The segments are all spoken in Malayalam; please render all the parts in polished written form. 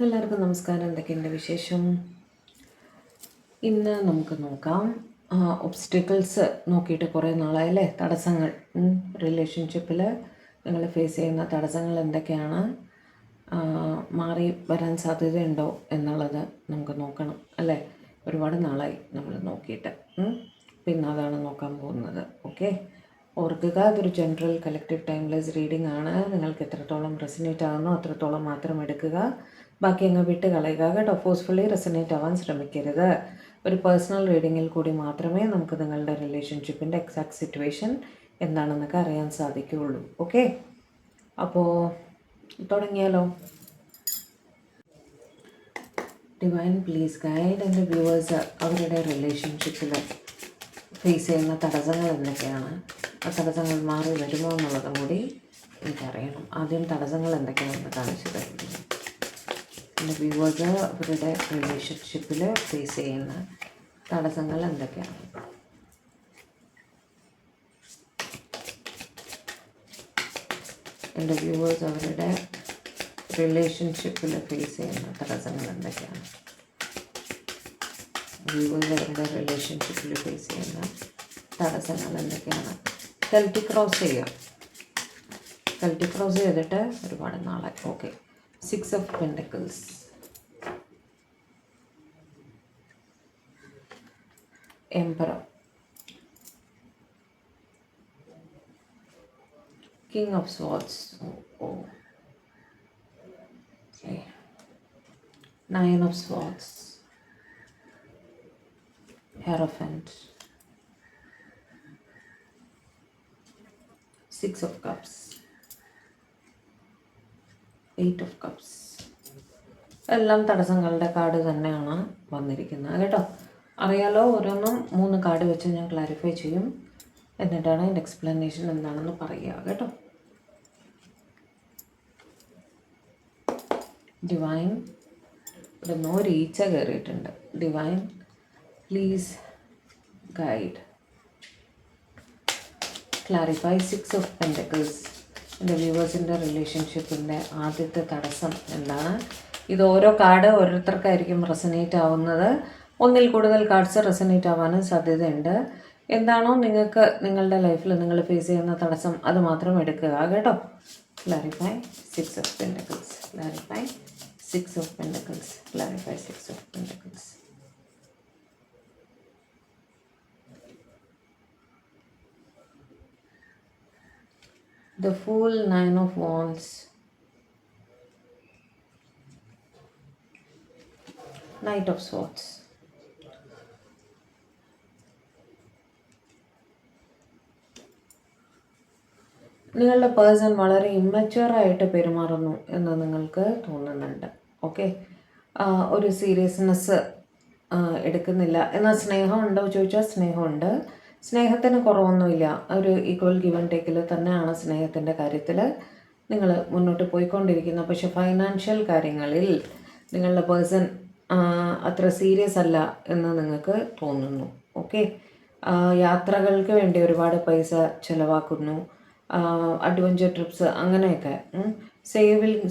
എല്ലാവർക്കും നമസ്കാരം. എന്തൊക്കെയുണ്ട് വിശേഷം? ഇന്ന് നമുക്ക് നോക്കാം. ഒബ്സ്റ്റിക്കിൾസ് നോക്കിയിട്ട് കുറേ നാളായല്ലേ, തടസ്സങ്ങൾ റിലേഷൻഷിപ്പിൽ നിങ്ങൾ ഫേസ് ചെയ്യുന്ന തടസ്സങ്ങൾ എന്തൊക്കെയാണ്, മാറി വരാൻ സാധ്യതയുണ്ടോ എന്നുള്ളത് നമുക്ക് നോക്കണം അല്ലേ. ഒരുപാട് നാളായി നമ്മൾ നോക്കിയിട്ട്. പിന്നെ അതാണ് നോക്കാൻ പോകുന്നത്. ഓക്കെ, ഓർക്കുക, അതൊരു ജനറൽ കളക്റ്റീവ് ടൈംലെസ് റീഡിംഗ് ആണ്. നിങ്ങൾക്ക് എത്രത്തോളം റെസനേറ്റ് ആകുന്നോ അത്രത്തോളം മാത്രം എടുക്കുക, ബാക്കി അങ്ങ് വിട്ട് കളയുക കേട്ടോ. ഫോഴ്സ്ഫുള്ളി റെസനേറ്റ് ആവാൻ ശ്രമിക്കരുത്. ഒരു പേഴ്സണൽ റീഡിങ്ങിൽ കൂടി മാത്രമേ നമുക്ക് നിങ്ങളുടെ റിലേഷൻഷിപ്പിൻ്റെ എക്സാക്ട് സിറ്റുവേഷൻ എന്താണെന്നൊക്കെ അറിയാൻ സാധിക്കുകയുള്ളൂ. ഓക്കെ, അപ്പോൾ തുടങ്ങിയാലോ. ഡിവൈൻ പ്ലീസ് ഗൈഡ് എൻ്റെ വ്യൂവേഴ്സ് അവരുടെ റിലേഷൻഷിപ്പിൽ ഫേസ് ചെയ്യുന്ന തടസ്സങ്ങൾ എന്തൊക്കെയാണ്, ആ തടസ്സങ്ങൾ മാറി വരുമോ എന്നുള്ളതും കൂടി എനിക്കറിയണം. ആദ്യം തടസ്സങ്ങൾ എന്തൊക്കെയാണെന്ന് കാണിച്ചു തരുന്നു. എൻ്റെ വ്യൂവേഴ്സ് അവരുടെ റിലേഷൻഷിപ്പിൽ ഫേസ് ചെയ്യുന്ന തടസ്സങ്ങൾ എന്തൊക്കെയാണ്. എൻ്റെ വ്യൂവേഴ്സ് അവരുടെ റിലേഷൻഷിപ്പിൽ ഫേസ് ചെയ്യുന്ന തടസ്സങ്ങൾ എന്തൊക്കെയാണ്. വ്യൂവേഴ്സ് അവരുടെ റിലേഷൻഷിപ്പിൽ ഫേസ് ചെയ്യുന്ന തടസ്സങ്ങൾ എന്തൊക്കെയാണ്. കെൽറ്റിക് ക്രോസ് ചെയ്യുക. കെൽറ്റിക് ക്രോസ് ചെയ്തിട്ട് ഒരുപാട് നാളെ. Okay, 6 of Pentacles, Emperor, King of Swords, okay, 9 of Swords, Hierophant, 6 of Cups, 8 of Cups. എല്ലാം തടസ്സങ്ങളുടെ കാർഡ് തന്നെയാണ് വന്നിരിക്കുന്നത് കേട്ടോ. അറിയാലോ, ഓരോന്നും 3 കാർഡ് വെച്ച് ഞാൻ ക്ലാരിഫൈ ചെയ്യും, എന്നിട്ടാണ് എൻ്റെ എക്സ്പ്ലനേഷൻ എന്താണെന്ന് പറയുക കേട്ടോ. ഡിവൈൻ, ഇവിടെ ഒരു ഈച്ച കയറിയിട്ടുണ്ട്. Divine please guide, clarify 6 of Pentacles. എൻ്റെ വ്യൂവേഴ്സിൻ്റെ റിലേഷൻഷിപ്പിൻ്റെ ആദ്യത്തെ തടസ്സം എന്താണ്? ഇത് ഓരോ കാർഡ് ഓരോരുത്തർക്കായിരിക്കും റെസനേറ്റ് ആവുന്നത്. ഒന്നിൽ കൂടുതൽ കാർഡ്സ് റെസനേറ്റ് ആവാനും സാധ്യതയുണ്ട്. എന്താണോ നിങ്ങൾക്ക് നിങ്ങളുടെ ലൈഫിൽ നിങ്ങൾ ഫേസ് ചെയ്യുന്ന തടസ്സം അത് മാത്രം എടുക്കുക കേട്ടോ. Clarify 6 of Pentacles, clarify 6 of Pentacles, clarify 6 of Pentacles. The Fool, 9 of Wands, Knight of Swords. നിങ്ങളുടെ പേഴ്സൺ വളരെ ഇമ്മച്വറായിട്ട് പെരുമാറുന്നു എന്ന് നിങ്ങൾക്ക് തോന്നുന്നുണ്ട്. ഓക്കെ, ഒരു സീരിയസ്നെസ് എടുക്കുന്നില്ല. എന്നാൽ സ്നേഹമുണ്ടോ ചോദിച്ചാൽ സ്നേഹമുണ്ട്. സ്നേഹത്തിന് കുറവൊന്നുമില്ല. ഒരു ഈക്വൽ ഗിവ് ആൻഡ് ടേക്കിൽ തന്നെയാണ് സ്നേഹത്തിൻ്റെ കാര്യത്തിൽ നിങ്ങൾ മുന്നോട്ട് പോയിക്കൊണ്ടിരിക്കുന്നത്. പക്ഷെ ഫൈനാൻഷ്യൽ കാര്യങ്ങളിൽ നിങ്ങളുടെ പേഴ്സൺ അത്ര സീരിയസ് അല്ല എന്ന് നിങ്ങൾക്ക് തോന്നുന്നു. ഓക്കെ, യാത്രകൾക്ക് വേണ്ടി ഒരുപാട് പൈസ ചിലവാക്കുന്നു, അഡ്വഞ്ചർ ട്രിപ്സ് അങ്ങനെയൊക്കെ.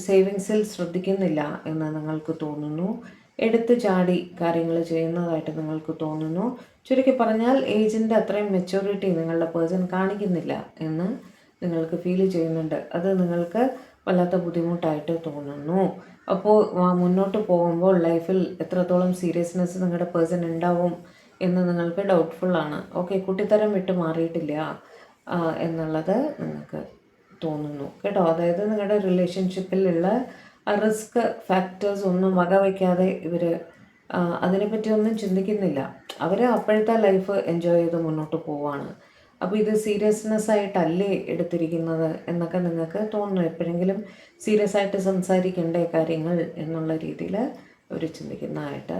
സേവിങ്സിൽ ശ്രദ്ധിക്കുന്നില്ല എന്ന് നിങ്ങൾക്ക് തോന്നുന്നു. എടുത്തു ചാടി കാര്യങ്ങൾ ചെയ്യുന്നതായിട്ട് നിങ്ങൾക്ക് തോന്നുന്നു. ചുരുക്കി പറഞ്ഞാൽ ഏജിൻ്റെ അത്രയും മെച്യൂരിറ്റി നിങ്ങളുടെ പേഴ്സൺ കാണിക്കുന്നില്ല എന്ന് നിങ്ങൾക്ക് ഫീൽ ചെയ്യുന്നുണ്ട്. അത് നിങ്ങൾക്ക് വല്ലാത്ത ബുദ്ധിമുട്ടായിട്ട് തോന്നുന്നു. അപ്പോൾ മുന്നോട്ട് പോകുമ്പോൾ ലൈഫിൽ എത്രത്തോളം സീരിയസ്നെസ് നിങ്ങളുടെ പേഴ്സൺ ഉണ്ടാവും എന്ന് നിങ്ങൾക്ക് ഡൗട്ട്ഫുള്ളാണ്. ഓക്കെ, കുട്ടിത്തരം വിട്ട് മാറിയിട്ടില്ല എന്നുള്ളത് നിങ്ങൾക്ക് തോന്നുന്നു കേട്ടോ. അതായത് നിങ്ങളുടെ റിലേഷൻഷിപ്പിലുള്ള റിസ്ക് ഫാക്ടേഴ്സ് ഒന്നും വകവയ്ക്കാതെ ഇവർ അതിനെപ്പറ്റിയൊന്നും ചിന്തിക്കുന്നില്ല. അവർ അപ്പോഴത്തെ ലൈഫ് എൻജോയ് ചെയ്ത് മുന്നോട്ട് പോവാണ്. അപ്പോൾ ഇത് സീരിയസ്നെസ് ആയിട്ടല്ലേ എടുത്തിരിക്കുന്നത് എന്നൊക്കെ നിങ്ങൾക്ക് തോന്നുന്നു. എപ്പോഴെങ്കിലും സീരിയസ് ആയിട്ട് സംസാരിക്കേണ്ട കാര്യങ്ങൾ എന്നുള്ള രീതിയിൽ അവർ ചിന്തിക്കുന്നതായിട്ട്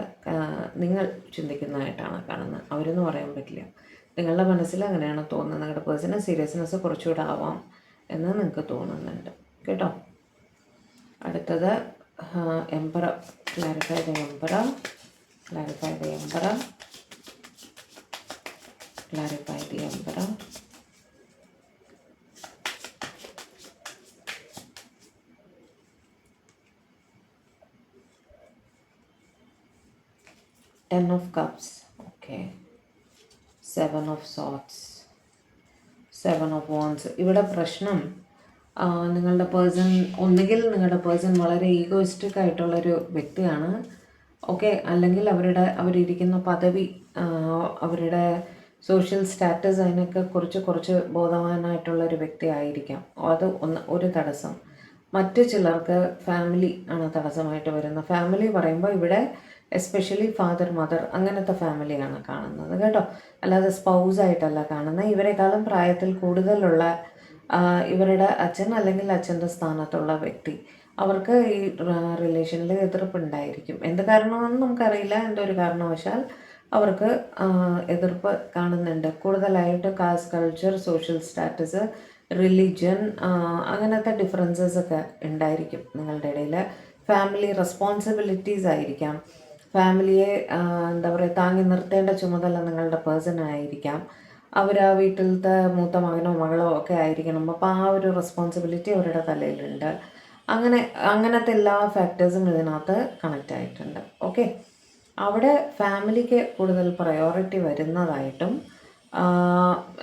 നിങ്ങൾ ചിന്തിക്കുന്നതായിട്ടാണ് കാണുന്നത്. അവരെന്ന് പറയാൻ പറ്റില്ല, നിങ്ങളുടെ മനസ്സിൽ അങ്ങനെയാണ് തോന്നുന്നത്. നിങ്ങളുടെ പേഴ്സണൽ സീരിയസ്നെസ് കുറച്ചുകൂടെ ആവാം എന്ന് നിങ്ങൾക്ക് തോന്നുന്നുണ്ട് കേട്ടോ. അടുത്തത് emperor, clarify the emperor, clarify the emperor, clarify the emperor. 10 of cups. Okay. 7 of swords. 7 of wands. ഇവിടെ പ്രശ്നം നിങ്ങളുടെ പേഴ്സൺ, ഒന്നുകിൽ നിങ്ങളുടെ പേഴ്സൺ വളരെ ഈഗോയിസ്റ്റിക് ആയിട്ടുള്ളൊരു വ്യക്തിയാണ്. ഓക്കെ, അല്ലെങ്കിൽ അവരിരിക്കുന്ന പദവി, അവരുടെ സോഷ്യൽ സ്റ്റാറ്റസ്, അതിനൊക്കെ കുറച്ച് ബോധവാനായിട്ടുള്ളൊരു വ്യക്തി ആയിരിക്കാം. അത് ഒരു തടസ്സം. മറ്റു ചിലർക്ക് ഫാമിലി ആണ് തടസ്സമായിട്ട് വരുന്നത്. ഫാമിലി പറയുമ്പോൾ ഇവിടെ എസ്പെഷ്യലി ഫാദർ മദർ അങ്ങനത്തെ ഫാമിലിയാണ് കാണുന്നത് കേട്ടോ. അല്ലാതെ സ്പൗസായിട്ടല്ല കാണുന്നത്. ഇവരെക്കാളും പ്രായത്തിൽ കൂടുതലുള്ള ഇവരുടെ അച്ഛൻ അല്ലെങ്കിൽ അച്ഛൻ്റെ സ്ഥാനത്തുള്ള വ്യക്തി, അവർക്ക് ഈ റിലേഷനിൽ എതിർപ്പുണ്ടായിരിക്കും. എന്ത് കാരണമെന്ന് നമുക്കറിയില്ല. എന്തൊരു കാരണവശാൽ അവർക്ക് എതിർപ്പ് കാണുന്നുണ്ട്. കൂടുതലായിട്ട് caste, culture, social status, religion, അങ്ങനത്തെ ഡിഫറൻസസ് ഒക്കെ ഉണ്ടായിരിക്കും നിങ്ങളുടെ ഇടയിൽ. ഫാമിലി റെസ്പോൺസിബിലിറ്റീസ് ആയിരിക്കാം. ഫാമിലിയെ എന്താ പറയുക, താങ്ങി നിർത്തേണ്ട ചുമതല നിങ്ങളുടെ പേഴ്സൺ ആയിരിക്കാം. അവർ ആ വീട്ടിലത്തെ മൂത്ത മകനോ മകളോ ഒക്കെ ആയിരിക്കണം. അപ്പോൾ ആ ഒരു റെസ്പോൺസിബിലിറ്റി അവരുടെ തലയിലുണ്ട്. അങ്ങനത്തെ എല്ലാ ഫാക്ടേഴ്സും ഇതിനകത്ത് കണക്റ്റ് ആയിട്ടുണ്ട്. ഓക്കെ, അവിടെ ഫാമിലിക്ക് കൂടുതൽ പ്രയോറിറ്റി വരുന്നതായിട്ടും,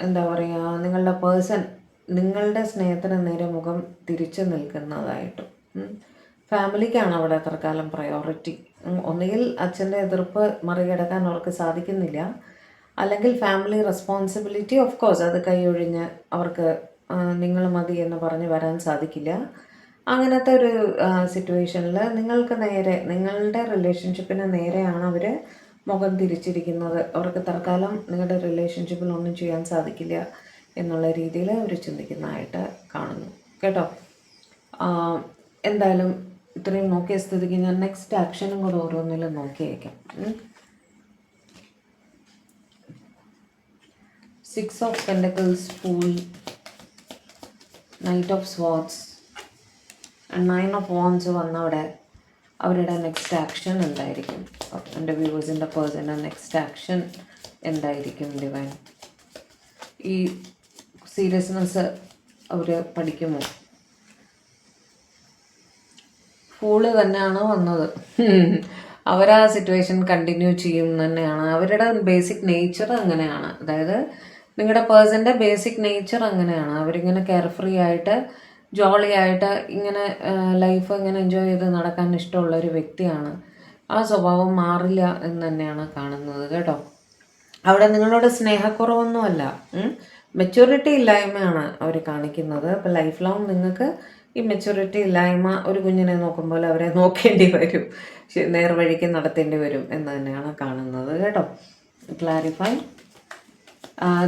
എന്താ പറയുക, നിങ്ങളുടെ പേഴ്സൺ നിങ്ങളുടെ സ്നേഹത്തിന് നേരെ മുഖം തിരിച്ചു നിൽക്കുന്നതായിട്ടും. ഫാമിലിക്കാണ് അവിടെ എത്രക്കാലം പ്രയോറിറ്റി. ഒന്നുകിൽ അച്ഛൻ്റെ എതിർപ്പ് മറികടക്കാൻ അവർക്ക് സാധിക്കുന്നില്ല, അല്ലെങ്കിൽ ഫാമിലി റെസ്പോൺസിബിലിറ്റി ഓഫ് കോഴ്സ് അത് കൈയൊഴിഞ്ഞ് അവർക്ക് നിങ്ങൾ മതി എന്ന് പറഞ്ഞ് വരാൻ സാധിക്കില്ല. അങ്ങനത്തെ ഒരു സിറ്റുവേഷനിൽ നിങ്ങൾക്ക് നേരെ, നിങ്ങളുടെ റിലേഷൻഷിപ്പിന് നേരെയാണ് അവർ മുഖം തിരിച്ചിരിക്കുന്നത്. അവർക്ക് തൽക്കാലം നിങ്ങളുടെ റിലേഷൻഷിപ്പിൽ ഒന്നും ചെയ്യാൻ സാധിക്കില്ല എന്നുള്ള രീതിയിൽ അവർ ചിന്തിക്കുന്നതായിട്ട് കാണുന്നു കേട്ടോ. എന്തായാലും ഇത്രയും നോക്കിയ സ്ഥിതിക്ക് ഞാൻ നെക്സ്റ്റ് ആക്ഷനും കൂടെ ഓരോന്നിലും നോക്കിയേക്കാം. 6 of Pentacles, Fool, Knight of Swords, 9 of Wands വന്നവിടെ അവരുടെ നെക്സ്റ്റ് ആക്ഷൻ എന്തായിരിക്കും? എൻ്റെ വ്യൂവേഴ്സിൻ്റെ പേഴ്സൻ്റെ നെക്സ്റ്റ് ആക്ഷൻ എന്തായിരിക്കും? ഡിവൈൻ ഈ സീരിയസ്നെസ് അവർ പഠിക്കുമോ? ഫൂള് തന്നെയാണ് വന്നത്. അവരാ സിറ്റുവേഷൻ കണ്ടിന്യൂ ചെയ്യും തന്നെയാണ്. അവരുടെ ബേസിക് നേച്ചർ അങ്ങനെയാണ്. അതായത് നിങ്ങളുടെ പേഴ്സൻ്റെ ബേസിക് നേച്ചർ അങ്ങനെയാണ്. അവരിങ്ങനെ കെയർ ഫ്രീ ആയിട്ട് ജോളി ആയിട്ട് ഇങ്ങനെ ലൈഫ് ഇങ്ങനെ എൻജോയ് ചെയ്ത് നടക്കാൻ ഇഷ്ടമുള്ളൊരു വ്യക്തിയാണ്. ആ സ്വഭാവം മാറില്ല എന്ന് തന്നെയാണ് കാണുന്നത് കേട്ടോ. അവിടെ നിങ്ങളോട് സ്നേഹക്കുറവൊന്നുമല്ല, മെച്യൂരിറ്റി ഇല്ലായ്മയാണ് അവർ കാണിക്കുന്നത്. അപ്പോൾ ലൈഫ് ലോങ് നിങ്ങൾക്ക് ഈ മെച്യൂരിറ്റി ഇല്ലായ്മ ഒരു കുഞ്ഞിനെ നോക്കുമ്പോൾ അവരെ നോക്കേണ്ടി വരും, നേർവഴിക്ക് നടത്തേണ്ടി വരും എന്ന് തന്നെയാണ് കാണുന്നത് കേട്ടോ. Clarify.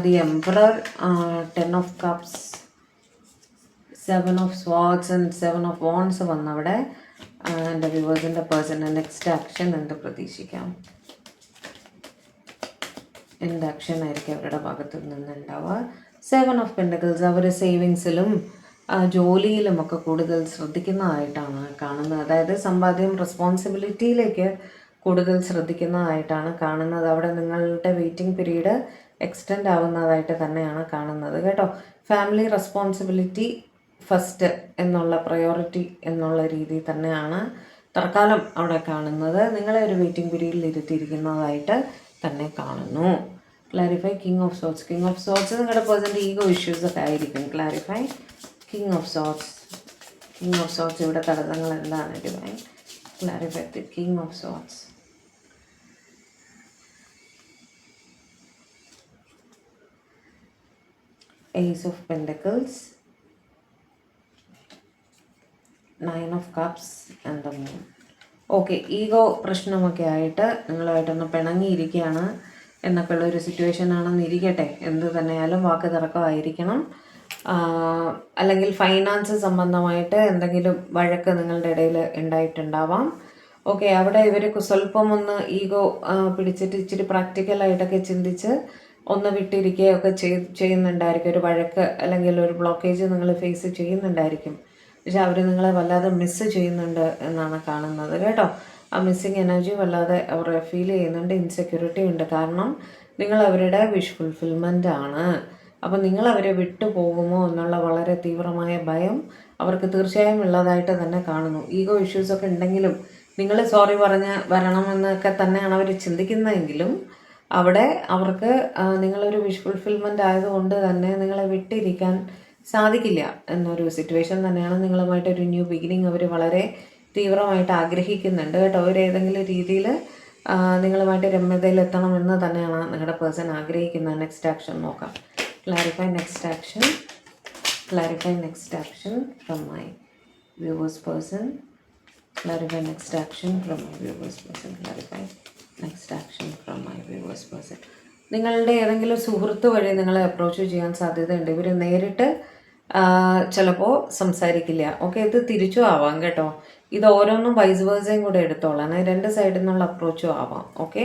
The emperor, 10 of cups, 7 of swords and 7 of wands വന്നവിടെ എൻ്റെ വ്യൂവേഴ്സിൻ്റെ പേഴ്സൻ്റെ നെക്സ്റ്റ് ആക്ഷൻ എന്ത് പ്രതീക്ഷിക്കാം? എന്ത് ആക്ഷൻ ആയിരിക്കും അവരുടെ ഭാഗത്തു നിന്നുണ്ടാവുക? 7 of Pentacles, അവർ സേവിങ്സിലും ജോലിയിലുമൊക്കെ കൂടുതൽ ശ്രദ്ധിക്കുന്നതായിട്ടാണ് കാണുന്നത്. അതായത് സമ്പാദ്യം, റെസ്പോൺസിബിലിറ്റിയിലേക്ക് കൂടുതൽ ശ്രദ്ധിക്കുന്നതായിട്ടാണ് കാണുന്നത്. അവിടെ നിങ്ങളുടെ വെയിറ്റിംഗ് പീരീഡ് എക്സ്റ്റെൻഡ് ആവുന്നതായിട്ട് തന്നെയാണ് കാണുന്നത് കേട്ടോ. ഫാമിലി റെസ്പോൺസിബിലിറ്റി ഫസ്റ്റ് എന്നുള്ള പ്രയോറിറ്റി എന്നുള്ള രീതി തന്നെയാണ് തൽക്കാലം അവിടെ കാണുന്നത്. നിങ്ങളെ ഒരു വെയിറ്റിംഗ് പീരീഡിൽ ഇരുത്തിയിരിക്കുന്നതായിട്ട് തന്നെ കാണുന്നു. Clarify. King of sorts. King of sorts നിങ്ങളുടെ പേഴ്സൻ്റെ ഈഗോ ഇഷ്യൂസ് ഒക്കെ ആയിരിക്കും. Clarify. King of sorts. King of sorts ഇവിടെ തടസ്സങ്ങൾ എന്താണ്? Divine clarify. King of sorts. Ace of Pentacles, 9 of Cups and the Moon. Okay, ego പ്രശ്നമൊക്കെ ആയിട്ട് നിങ്ങളുമായിട്ടൊന്ന് പിണങ്ങിയിരിക്കുകയാണ് എന്നൊക്കെ ഉള്ളൊരു സിറ്റുവേഷൻ ആണെന്ന് ഇരിക്കട്ടെ. എന്ത് തന്നെയാലും വാക്ക് തർക്കമായിരിക്കണം. അല്ലെങ്കിൽ ഫൈനാൻസ് സംബന്ധമായിട്ട് എന്തെങ്കിലും വഴക്ക് നിങ്ങളുടെ ഇടയിൽ ഉണ്ടായിട്ടുണ്ടാവാം. ഓക്കെ, അവിടെ ഇവർ സ്വല്പം ഒന്ന് ഈഗോ പിടിച്ചിട്ട് ഇച്ചിരി പ്രാക്ടിക്കലായിട്ടൊക്കെ ചിന്തിച്ച് ഒന്ന് വിട്ടിരിക്കുകയൊക്കെ ചെയ്യുന്നുണ്ടായിരിക്കും. ഒരു വഴക്ക് അല്ലെങ്കിൽ ഒരു ബ്ലോക്കേജ് നിങ്ങൾ ഫേസ് ചെയ്യുന്നുണ്ടായിരിക്കും. പക്ഷെ അവർ നിങ്ങളെ വല്ലാതെ മിസ്സ് ചെയ്യുന്നുണ്ട് എന്നാണ് കാണുന്നത് കേട്ടോ. ആ മിസ്സിങ് എനർജി വല്ലാതെ അവർ ഫീൽ ചെയ്യുന്നുണ്ട്. ഇൻസെക്യൂരിറ്റി ഉണ്ട്. കാരണം നിങ്ങൾ അവരുടെ വിഷ് ഫുൾഫിൽമെൻ്റ് ആണ്. അപ്പോൾ നിങ്ങൾ അവരെ വിട്ടു പോകുമോ എന്നുള്ള വളരെ തീവ്രമായ ഭയം അവർക്ക് തീർച്ചയായും ഉള്ളതായിട്ട് തന്നെ കാണുന്നു. ഈഗോ ഇഷ്യൂസൊക്കെ ഉണ്ടെങ്കിലും നിങ്ങൾ സോറി പറഞ്ഞ് വരണമെന്നൊക്കെ തന്നെയാണ് അവർ ചിന്തിക്കുന്നതെങ്കിലും അവിടെ അവർക്ക് നിങ്ങളൊരു വിഷ് ഫുൾഫിൽമെൻ്റ് ആയതുകൊണ്ട് തന്നെ നിങ്ങളെ വിട്ടിരിക്കാൻ സാധിക്കില്ല എന്നൊരു സിറ്റുവേഷൻ തന്നെയാണ്. നിങ്ങളുമായിട്ടൊരു ന്യൂ ബിഗിനിങ് അവർ വളരെ തീവ്രമായിട്ട് ആഗ്രഹിക്കുന്നുണ്ട് കേട്ടോ. അവർ ഏതെങ്കിലും രീതിയിൽ നിങ്ങളുമായിട്ട് രമ്യതയിലെത്തണമെന്ന് തന്നെയാണ് നിങ്ങളുടെ പേഴ്സൺ ആഗ്രഹിക്കുന്നത്. നെക്സ്റ്റ് ആക്ഷൻ നോക്കാം. Clarify next action. Clarify next action from my viewers person. Clarify next action from my viewers person. Clarify next action from my viewers person. നിങ്ങളുടെ ഏതെങ്കിലും സുഹൃത്ത് വഴി നിങ്ങളെ അപ്രോച്ച് ചെയ്യാൻ സാധ്യതയുണ്ട്. ഇവർ നേരിട്ട് ചിലപ്പോൾ സംസാരിക്കില്ല. ഓക്കെ, ഇത് തിരിച്ചും ആവാം കേട്ടോ. ഇത് ഓരോന്നും വൈസ് വേഴ്സയും കൂടെ എടുത്തോളാം. രണ്ട് സൈഡിൽ നിന്നുള്ള അപ്രോച്ചും ആവാം. ഓക്കെ,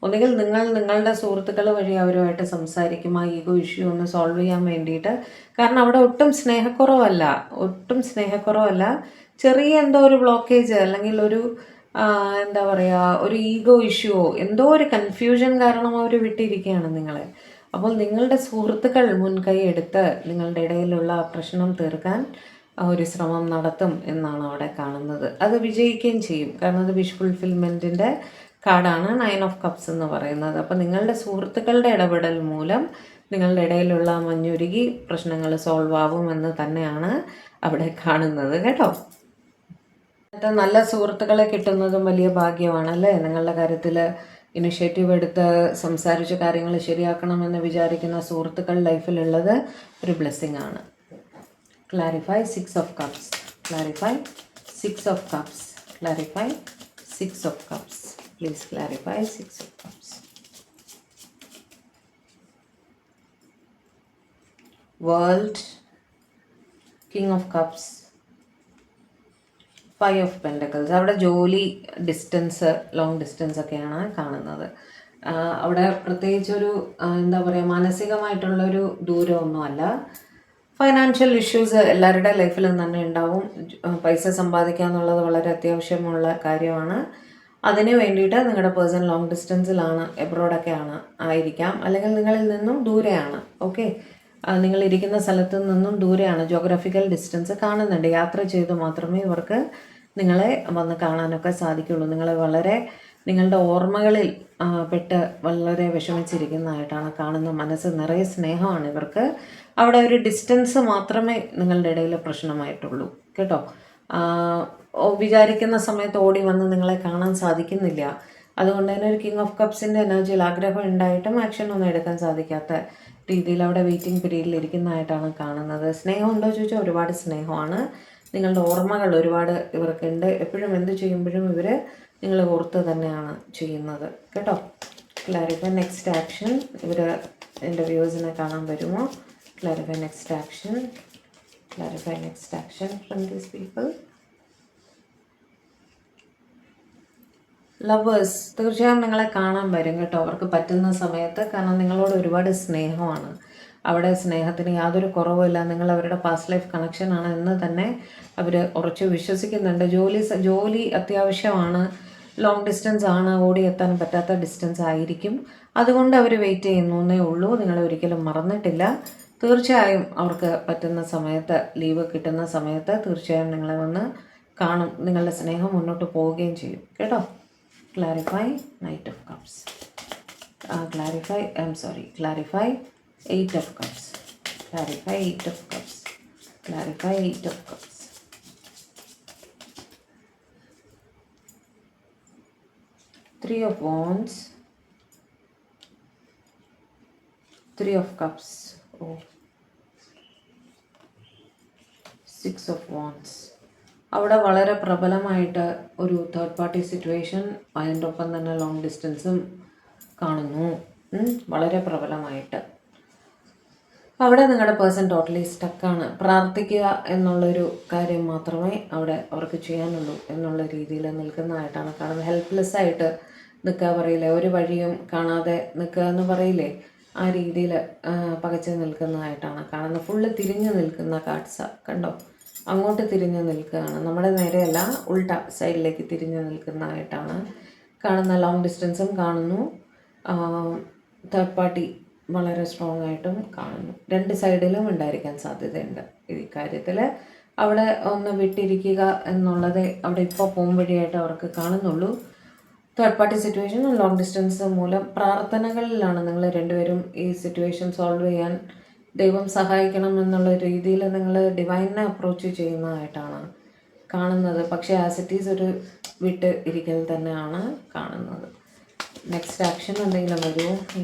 ഒന്നുകിൽ നിങ്ങളുടെ സുഹൃത്തുക്കൾ വഴി അവരുമായിട്ട് സംസാരിക്കും ആ ഈഗോ ഇഷ്യൂ ഒന്ന് സോൾവ് ചെയ്യാൻ വേണ്ടിയിട്ട്. കാരണം അവിടെ ഒട്ടും സ്നേഹക്കുറവല്ല, ചെറിയ എന്തോ ഒരു ബ്ലോക്കേജ് അല്ലെങ്കിൽ ഒരു എന്താ പറയുക, ഒരു ഈഗോ ഇഷ്യൂവോ എന്തോ ഒരു കൺഫ്യൂഷൻ കാരണം അവർ വിട്ടിരിക്കുകയാണ് നിങ്ങളെ. അപ്പോൾ നിങ്ങളുടെ സുഹൃത്തുക്കൾ മുൻകൈ എടുത്ത് നിങ്ങളുടെ ഇടയിലുള്ള പ്രശ്നം തീർക്കാൻ ഒരു ശ്രമം നടത്തും എന്നാണ് അവിടെ കാണുന്നത്. അത് വിജയിക്കുകയും ചെയ്യും. കാരണം അത് വിഷ് ഫുൾഫിൽമെൻറ്റിൻ്റെ കാർഡാണ് 9 ഓഫ് കപ്സ് എന്ന് പറയുന്നത്. അപ്പോൾ നിങ്ങളുടെ സുഹൃത്തുക്കളുടെ ഇടപെടൽ മൂലം നിങ്ങളുടെ ഇടയിലുള്ള മഞ്ഞുരുകി പ്രശ്നങ്ങൾ സോൾവ് ആവുമെന്ന് തന്നെയാണ് അവിടെ കാണുന്നത് കേട്ടോ. നല്ല സുഹൃത്തുക്കളെ കിട്ടുന്നതും വലിയ ഭാഗ്യമാണല്ലേ. നിങ്ങളുടെ കാര്യത്തിൽ ഇനിഷ്യേറ്റീവ് എടുത്ത് സംസാരിച്ച് കാര്യങ്ങൾ ശരിയാക്കണമെന്ന് വിചാരിക്കുന്ന സുഹൃത്തുക്കൾ ലൈഫിലുള്ളത് ഒരു ബ്ലെസ്സിങ് ആണ്. Clarify 6 of cups. Clarify 6 of cups. Clarify 6 of cups. Please clarify 6 of cups. World, King of cups, 5 of pentacles. അവിടെ ജോലി ഡിസ്റ്റൻസ്, ലോങ് ഡിസ്റ്റൻസ് ഒക്കെയാണ് കാണുന്നത്. അവിടെ പ്രത്യേകിച്ചൊരു എന്താ പറയുക, മാനസികമായിട്ടുള്ളൊരു ദൂരമൊന്നുമല്ല. ഫൈനാൻഷ്യൽ ഇഷ്യൂസ് എല്ലാവരുടെ ലൈഫിലും തന്നെ ഉണ്ടാവും. പൈസ സമ്പാദിക്കുക എന്നുള്ളത് വളരെ അത്യാവശ്യമുള്ള കാര്യമാണ്. അതിന് വേണ്ടിയിട്ട് നിങ്ങളുടെ പേഴ്സൺ ലോങ് ഡിസ്റ്റൻസിലാണ്, എബ്രോഡൊക്കെയാണ് ആയിരിക്കാം, അല്ലെങ്കിൽ നിങ്ങളിൽ നിന്നും ദൂരെയാണ്. ഓക്കെ, നിങ്ങളിരിക്കുന്ന സ്ഥലത്ത് നിന്നും ദൂരെയാണ്. ജോഗ്രഫിക്കൽ ഡിസ്റ്റൻസ് കാണുന്നുണ്ട്. യാത്ര ചെയ്ത് മാത്രമേ ഇവർക്ക് നിങ്ങളെ വന്ന് കാണാനൊക്കെ സാധിക്കുള്ളൂ. നിങ്ങളുടെ ഓർമ്മകളിൽ പെട്ട് വളരെ വിഷമിച്ചിരിക്കുന്നതായിട്ടാണ് കാണുന്നത്. മനസ്സ് നിറയെ സ്നേഹമാണ് ഇവർക്ക്. അവിടെ ഒരു ഡിസ്റ്റൻസ് മാത്രമേ നിങ്ങളുടെ ഇടയിൽ പ്രശ്നമായിട്ടുള്ളൂ കേട്ടോ. വിചാരിക്കുന്ന സമയത്ത് ഓടി വന്ന് നിങ്ങളെ കാണാൻ സാധിക്കുന്നില്ല. അതുകൊണ്ട് തന്നെ ഒരു കിങ് ഓഫ് കപ്സിൻ്റെ എനർജിയിൽ ആഗ്രഹം ഉണ്ടായിട്ടും ആക്ഷൻ ഒന്നും എടുക്കാൻ സാധിക്കാത്ത രീതിയിൽ അവിടെ വെയിറ്റിംഗ് പീരീഡിൽ ഇരിക്കുന്നതായിട്ടാണ് കാണുന്നത്. സ്നേഹമുണ്ടോ ചോദിച്ചാൽ ഒരുപാട് സ്നേഹമാണ്. നിങ്ങളുടെ ഓർമ്മകൾ ഒരുപാട് ഇവർക്കുണ്ട്. എപ്പോഴും എന്ത് ചെയ്യുമ്പോഴും ഇവർ നിങ്ങൾ ഓർത്ത് തന്നെയാണ് ചെയ്യുന്നത് കേട്ടോ. Clarify next action. ഇവർ എൻ്റെ വ്യൂവേഴ്സിനെ കാണാൻ വരുമോ? Clarify next action. Clarify next action from these people. Lovers തീർച്ചയായും നിങ്ങളെ കാണാൻ വരും കേട്ടോ, അവർക്ക് പറ്റുന്ന സമയത്ത്. കാരണം നിങ്ങളോട് ഒരുപാട് സ്നേഹമാണ്. അവിടെ സ്നേഹത്തിന് യാതൊരു കുറവുമില്ല. നിങ്ങൾ അവരുടെ പാസ്റ്റ് ലൈഫ് കണക്ഷനാണ് എന്ന് തന്നെ അവർ ഉറച്ചു വിശ്വസിക്കുന്നുണ്ട്. ജോലി അത്യാവശ്യമാണ്. ലോങ് ഡിസ്റ്റൻസ് ആണ്, ഓടിയെത്താൻ പറ്റാത്ത ഡിസ്റ്റൻസ് ആയിരിക്കും. അതുകൊണ്ട് അവർ വെയിറ്റ് ചെയ്യുന്നേ ഉള്ളൂ. നിങ്ങളെ ഒരിക്കലും മറന്നിട്ടില്ല. തീർച്ചയായും അവർക്ക് പറ്റുന്ന സമയത്ത്, ലീവ് കിട്ടുന്ന സമയത്ത് തീർച്ചയായും നിങ്ങളെ വന്ന് കാണും. നിങ്ങളുടെ സ്നേഹം മുന്നോട്ട് പോവുകയും ചെയ്യും കേട്ടോ. Clarify Knight of Cups. Clarify 8 of Cups. Clarify 8 of Cups. Clarify 8 of Cups. 3 of Wands. 3 of Cups. Oh. 6 of Wands. അവിടെ വളരെ പ്രബലമായിട്ട് ഒരു തേർഡ് പാർട്ടി സിറ്റുവേഷൻ, അതിൻ്റെ ഒപ്പം തന്നെ ലോങ് ഡിസ്റ്റൻസും കാണുന്നു. വളരെ പ്രബലമായിട്ട് അവിടെ നിങ്ങളുടെ പേഴ്സൺ ടോട്ടലി സ്റ്റക്കാണ്. പ്രാർത്ഥിക്കുക എന്നുള്ളൊരു കാര്യം മാത്രമേ അവിടെ അവർക്ക് ചെയ്യാനുള്ളൂ എന്നുള്ള രീതിയിൽ നിൽക്കുന്നതായിട്ടാണ് കാണുന്നത്. ഹെൽപ്ലെസ് ആയിട്ട് നിൽക്കുക പറയില്ലേ, ഒരു വഴിയും കാണാതെ നിൽക്കുക എന്ന് പറയില്ലേ, ആ രീതിയിൽ പകച്ച് നിൽക്കുന്നതായിട്ടാണ് കാണുന്നത്. ഫുള്ള് തിരിഞ്ഞു നിൽക്കുന്ന കാർഡ്സാ കണ്ടോ. അങ്ങോട്ട് തിരിഞ്ഞ് നിൽക്കുകയാണ്, നമ്മുടെ നേരെയല്ല, ഉൾട്ട സൈഡിലേക്ക് തിരിഞ്ഞ് നിൽക്കുന്നതായിട്ടാണ് കാണുന്ന. ലോങ് ഡിസ്റ്റൻസും കാണുന്നു. തേർഡ് പാർട്ടി വളരെ സ്ട്രോങ് ആയിട്ടും കാണുന്നു. രണ്ട് സൈഡിലും ഉണ്ടായിരിക്കാൻ സാധ്യതയുണ്ട് ഈ കാര്യത്തിൽ. അവിടെ ഒന്ന് വിട്ടിരിക്കുക എന്നുള്ളത് അവിടെ ഇപ്പോൾ പോകുമ്പോഴായിട്ട് അവർക്ക് കാണുന്നുള്ളൂ. Third party situation long distance മൂലം പ്രാർത്ഥനകളിലാണ് നിങ്ങൾ രണ്ടുപേരും ഈ സിറ്റുവേഷൻ സോൾവ് ചെയ്യാൻ ദൈവം സഹായിക്കണം എന്നുള്ള രീതിയിൽ നിങ്ങൾ ഡിവൈനെ അപ്രോച്ച് ചെയ്യുന്നതായിട്ടാണ് കാണുന്നത്. പക്ഷേ ആസ് ഇറ്റ് ഈസ് ഒരു വിട്ട് ഇരിക്കൽ തന്നെയാണ് കാണുന്നത്. നെക്സ്റ്റ് ആക്ഷൻ എന്തെങ്കിലും വരുമോ ഈ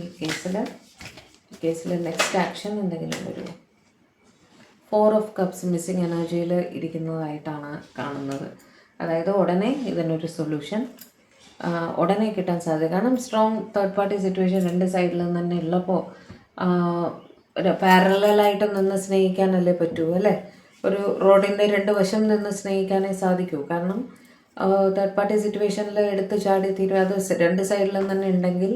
കേസിൽ നെക്സ്റ്റ് ആക്ഷൻ എന്തെങ്കിലും വരുമോ? 4 ഓഫ് കപ്സ് മിസ്സിങ് എനർജിയിൽ ഇരിക്കുന്നതായിട്ടാണ് കാണുന്നത്. അതായത് ഉടനെ ഇതിനൊരു സൊല്യൂഷൻ ഉടനെ കിട്ടാൻ സാധ്യത. കാരണം സ്ട്രോങ് തേർഡ് പാർട്ടി സിറ്റുവേഷൻ രണ്ട് സൈഡിൽ നിന്ന് തന്നെ ഉള്ളപ്പോൾ ഒരു പാരലായിട്ട് നിന്ന് സ്നേഹിക്കാനല്ലേ പറ്റൂ അല്ലേ? ഒരു റോഡിൻ്റെ രണ്ട് വശം നിന്ന് സ്നേഹിക്കാനേ സാധിക്കൂ. കാരണം തേർഡ് പാർട്ടി സിറ്റുവേഷനിൽ എടുത്ത് ചാടി തീരും. അത് രണ്ട് സൈഡിലും തന്നെ ഉണ്ടെങ്കിൽ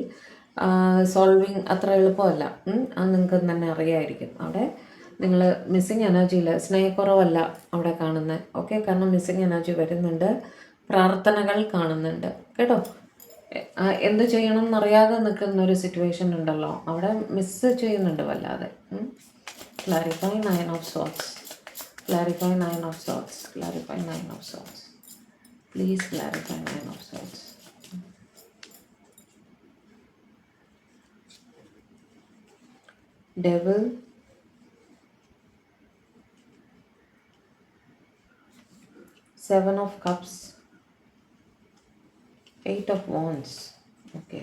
സോൾവിങ് അത്ര എളുപ്പമല്ല. അത് നിങ്ങൾക്ക് തന്നെ അറിയാമായിരിക്കും. അവിടെ നിങ്ങൾ മിസ്സിങ് എനർജിയിൽ സ്നേഹക്കുറവല്ല അവിടെ കാണുന്നത്. ഓക്കെ, കാരണം മിസ്സിങ് എനർജി വരുന്നുണ്ട്, പ്രാർത്ഥനകൾ കാണുന്നുണ്ട് കേട്ടോ. എന്ത് ചെയ്യണം എന്നറിയാതെ നിൽക്കുന്ന ഒരു സിറ്റുവേഷൻ ഉണ്ടല്ലോ, അവിടെ മിസ്സ് ചെയ്യുന്നുണ്ട് വല്ലാതെ. Clarify 9 of swords, clarify 9 of swords, clarify 9 of swords, please clarify 9 of swords. Devil, Seven of Cups, 8 of Wands. Okay,